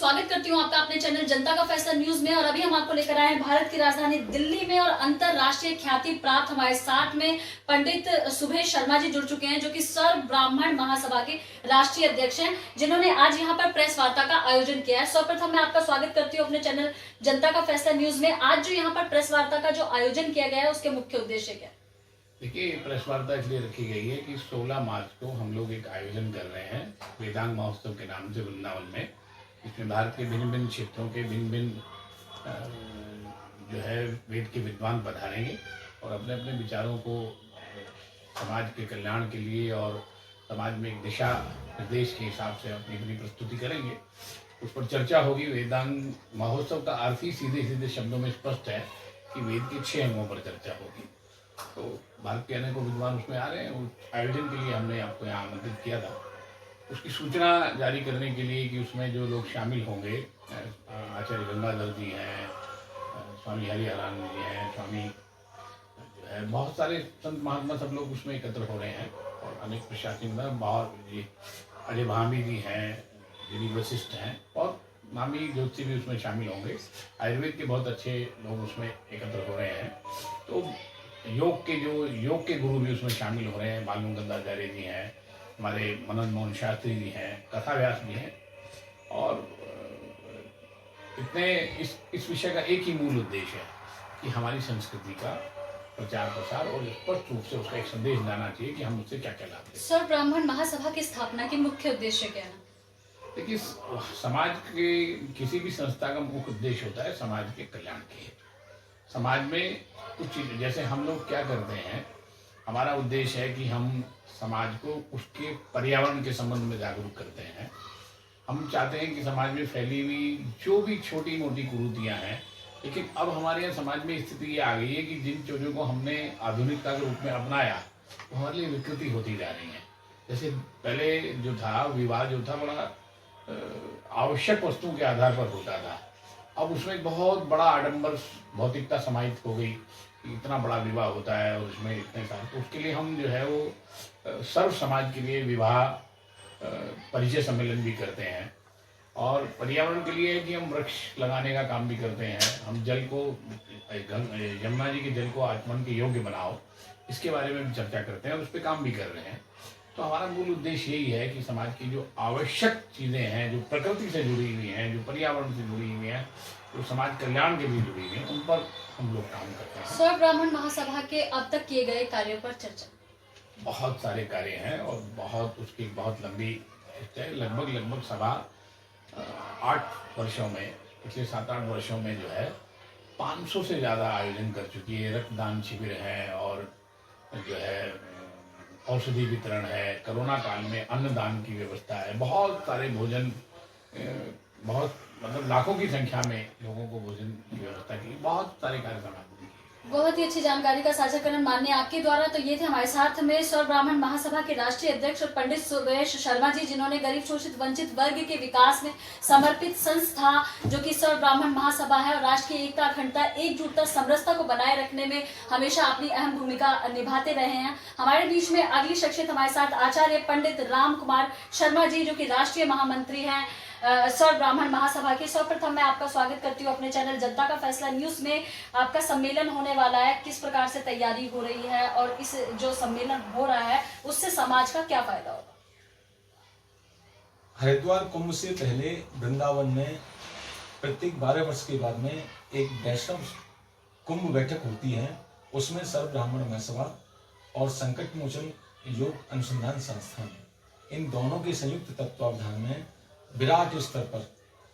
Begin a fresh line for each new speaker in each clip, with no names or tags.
स्वागत करती हूँ आपका अपने चैनल जनता का फैसला न्यूज में। और अभी हम आपको लेकर आए हैं भारत की राजधानी दिल्ली में और अंतरराष्ट्रीय ख्याति प्राप्त हमारे साथ में पंडित सुभेश शर्मा जी जुड़ चुके हैं, जो कि सर्व ब्राह्मण महासभा के राष्ट्रीय अध्यक्ष हैं, जिन्होंने आज यहाँ पर प्रेस वार्ता का आयोजन किया है। सर्वप्रथम मैं आपका स्वागत करती हूँ अपने चैनल जनता का फैसला न्यूज में। आज जो यहाँ पर प्रेस वार्ता का जो आयोजन किया गया है, उसके मुख्य उद्देश्य क्या है?
देखिए, प्रेस वार्ता इसलिए रखी गई है कि 16 मार्च को हम लोग एक आयोजन कर रहे हैं वेदांग महोत्सव के नाम से वृंदावन में। इसमें भारत के भिन्न भिन्न क्षेत्रों के भिन्न भिन्न जो है वेद के विद्वान पधारेंगे और अपने अपने विचारों को समाज के कल्याण के लिए और समाज में एक दिशा निर्देश के हिसाब से अपनी अपनी प्रस्तुति करेंगे। उस पर चर्चा होगी। वेदांग महोत्सव का अर्थ ही सीधे सीधे शब्दों में स्पष्ट है कि वेद के 6 अंगों पर चर्चा होगी। तो भारत के अनेकों विद्वान उसमें आ रहे हैं। उस आयोजन के लिए हमने आपको यहाँ आमंत्रित किया था। उसकी सूचना जारी करने के लिए कि उसमें जो लोग शामिल होंगे, आचार्य गंगाधर जी हैं, स्वामी हरिहरान जी हैं, स्वामी जो है बहुत सारे संत महात्मा, सब लोग उसमें एकत्र हो रहे हैं। और अनेक प्रशासनिक बहुत अजय भामी जी हैं, जिनी वशिष्ठ हैं, और नामी ज्योति भी उसमें शामिल होंगे। आयुर्वेद के बहुत अच्छे लोग उसमें एकत्र हो रहे हैं। तो योग के गुरु भी उसमें शामिल हो रहे हैं। बालू गंगाचार्य जी हैं, हमारे मनन मोहन शास्त्री जी हैं, कथा व्यास भी हैं। और इतने इस विषय का एक ही मूल उद्देश्य है कि हमारी संस्कृति का प्रचार प्रसार और स्पष्ट रूप से उसका एक संदेश जाना चाहिए कि हम उससे क्या क्या लाभ लें।
सर्व ब्राह्मण महासभा की स्थापना के मुख्य उद्देश्य क्या है?
देखिए, समाज के किसी भी संस्था का मुख्य उद्देश्य होता है समाज के कल्याण के लिए। समाज में कुछ चीज़ें, जैसे हम लोग क्या करते हैं, हमारा उद्देश्य है कि हम समाज को उसके पर्यावरण के संबंध में जागरूक करते हैं। हम चाहते हैं कि समाज में फैली हुई जो भी छोटी मोटी कुरीतियाँ हैं, लेकिन अब हमारे यहाँ समाज में स्थिति ये आ गई है कि जिन चीज़ों को हमने आधुनिकता के रूप में अपनाया, वो हमारे लिए विकृति होती जा रही है। जैसे पहले जो था, विवाह जो था बड़ा आवश्यक वस्तुओं के आधार पर होता था। अब उसमें बहुत बड़ा आडंबर भौतिकता समाहित हो गई। इतना बड़ा विवाह होता है और उसमें इतने सारे, तो उसके लिए हम जो है वो सर्व समाज के लिए विवाह परिचय सम्मेलन भी करते हैं। और पर्यावरण के लिए कि हम वृक्ष लगाने का काम भी करते हैं। हम जल को, यमुना जी के जल को आचमन के योग्य बनाओ, इसके बारे में भी चर्चा करते हैं और उस पर काम भी कर रहे हैं। तो हमारा मूल उद्देश्य यही है कि समाज की जो आवश्यक चीज़ें हैं, जो प्रकृति से जुड़ी हुई हैं, जो पर्यावरण से जुड़ी हुई हैं, जो समाज कल्याण के लिए जुड़ी हुई हैं, उन पर हम लोग काम करते हैं।
सर्व ब्राह्मण महासभा के अब तक किए गए कार्यों पर चर्चा।
बहुत सारे कार्य हैं और उसकी बहुत लंबी लिस्ट है। लगभग सभा 8 वर्षों में, पिछले 7-8 वर्षों में जो है 500 से ज़्यादा आयोजन कर चुकी है। रक्तदान शिविर है और जो है औषधि वितरण है। कोरोना काल में अन्नदान की व्यवस्था है। बहुत सारे भोजन, बहुत मतलब लाखों की संख्या में लोगों को भोजन की व्यवस्था की। बहुत सारे कार्यक्रम।
बहुत ही अच्छी जानकारी का साझाकरण माननीय आपके द्वारा। तो ये थे हमारे साथ में सर्व ब्राह्मण महासभा के राष्ट्रीय अध्यक्ष और पंडित सुभेश शर्मा जी, जिन्होंने गरीब शोषित वंचित वर्ग के विकास में समर्पित संस्था जो कि सर्व ब्राह्मण महासभा है, और राष्ट्र की एकता, अखंडता, एकजुटता, समरसता को बनाए रखने में हमेशा अपनी अहम भूमिका निभाते रहे हैं। हमारे बीच में अगली शख्सियत हमारे साथ आचार्य पंडित राम कुमार शर्मा जी, जो कि राष्ट्रीय महामंत्री हैं सर्व ब्राह्मण महासभा के। सर्वप्रथम मैं आपका स्वागत करती हूँ अपने चैनल जनता का फैसला न्यूज में। आपका सम्मेलन होने वाला है, किस प्रकार से तैयारी हो रही है और इस जो सम्मेलन हो रहा है उससे समाज का क्या फायदा होगा?
हरिद्वार कुंभ से पहले वृंदावन में प्रत्येक 12 वर्ष के बाद में एक वैष्णव कुंभ बैठक होती है। उसमें सर्व ब्राह्मण महासभा और संकट मोचन योग अनुसंधान संस्थान, इन दोनों के संयुक्त तत्वावधान में विराट स्तर पर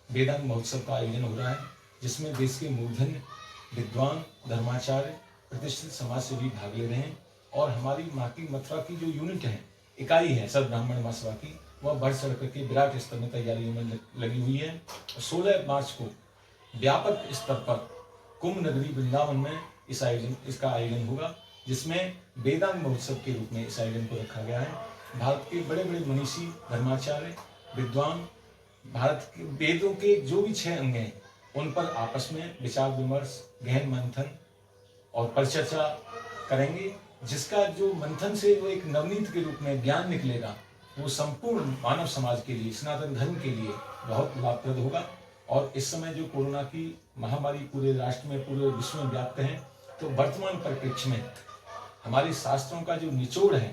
वेदांग महोत्सव का आयोजन हो रहा है, जिसमें देश के मूर्धन्य विद्वान, धर्माचार्य, प्रतिष्ठित समाज से भी भाग ले रहे हैं। और हमारी माँ की मथुरा की जो यूनिट है, इकाई है सर्व ब्राह्मण महासभा की, वह बढ़ चढ़ करके विराट स्तर में तैयारियों में लगी हुई है। 16 मार्च को व्यापक स्तर पर कुंभ नगरी वृंदावन में इसका आयोजन होगा, जिसमें वेदांग महोत्सव के रूप में इस आयोजन को रखा गया है। भारत के बड़े बड़े मनीषी, धर्माचार्य, विद्वान, भारत के वेदों के जो भी 6 अंग हैं, उन पर आपस में विचार विमर्श, गहन मंथन और परिचर्चा करेंगे, जिसका जो मंथन से वो एक नवनीत के रूप में ज्ञान निकलेगा, वो संपूर्ण मानव समाज के लिए, सनातन धर्म के लिए बहुत लाभप्रद होगा। और इस समय जो कोरोना की महामारी पूरे राष्ट्र में, पूरे विश्व में व्याप्त है, तो वर्तमान परिप्रेक्ष्य में हमारे शास्त्रों का जो निचोड़ है,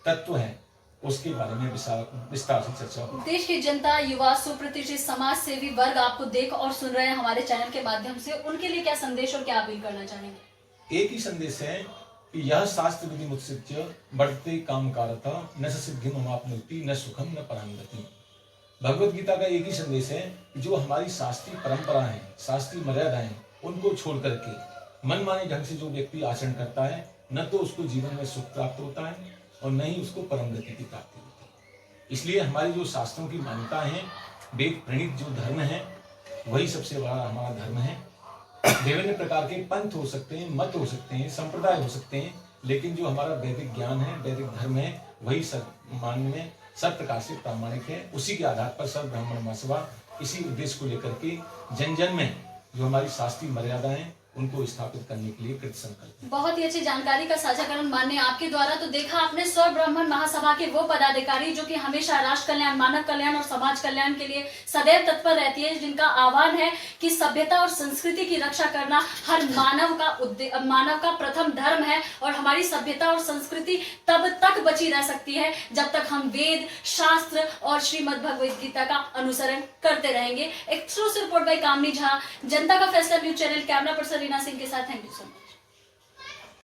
तत्व है, उसके बारे में विस्तार से चर्चा हो।
देश की जनता, युवा, सुप्रतिष्ठित समाज सेवी वर्ग आपको देख और सुन रहे हैं हमारे चैनल के माध्यम से, उनके लिए क्या संदेश और क्या अपील करना चाहेंगे?
एक ही संदेश है कि यह शास्त्र विधि मुत्सृज्य बढ़ते काम कारता न सिद्धि ममाप्नोति न सुखम न पराम गति। भगवत गीता का एक ही संदेश है कि जो हमारी शास्त्रीय परंपरा है, शास्त्रीय मर्यादाएं, उनको छोड़ करके मनमाने ढंग से जो व्यक्ति आचरण करता है, न तो उसको जीवन में सुख प्राप्त होता है और न ही उसको परम गति की प्राप्ति होती है। इसलिए हमारी जो शास्त्रों की मान्यता है, वेद प्रणीत जो धर्म है, वही सबसे बड़ा हमारा धर्म है। विभिन्न प्रकार के पंथ हो सकते हैं, मत हो सकते हैं, संप्रदाय हो सकते हैं, लेकिन जो हमारा वैदिक ज्ञान है, वैदिक धर्म है, वही मानने में सब प्रकार से प्रामाणिक है। उसी के आधार पर सर्व ब्राह्मण महासभा इसी उद्देश्य को लेकर के जन जन में जो हमारी शास्त्रीय मर्यादा है, उनको स्थापित करने के लिए कृत संकल्प।
बहुत ही अच्छी जानकारी का साझाकरण माननीय आपके द्वारा। तो देखा आपने स्वर ब्राह्मण महासभा के वो पदाधिकारी जो कि हमेशा राष्ट्र कल्याण, मानव कल्याण और समाज कल्याण के लिए सदैव तत्पर रहती है, जिनका आह्वान है कि सभ्यता और संस्कृति की रक्षा करना हर मानव का प्रथम धर्म है और हमारी सभ्यता और संस्कृति तब तक बची रह सकती है जब तक हम वेद, शास्त्र और श्रीमद् भगवद गीता का अनुसरण करते रहेंगे। एक्सक्लूसिव रिपोर्ट बाय कामनी झा, जनता का फैसला news channel, camera person Reena Singh के साथ। Thank you so much.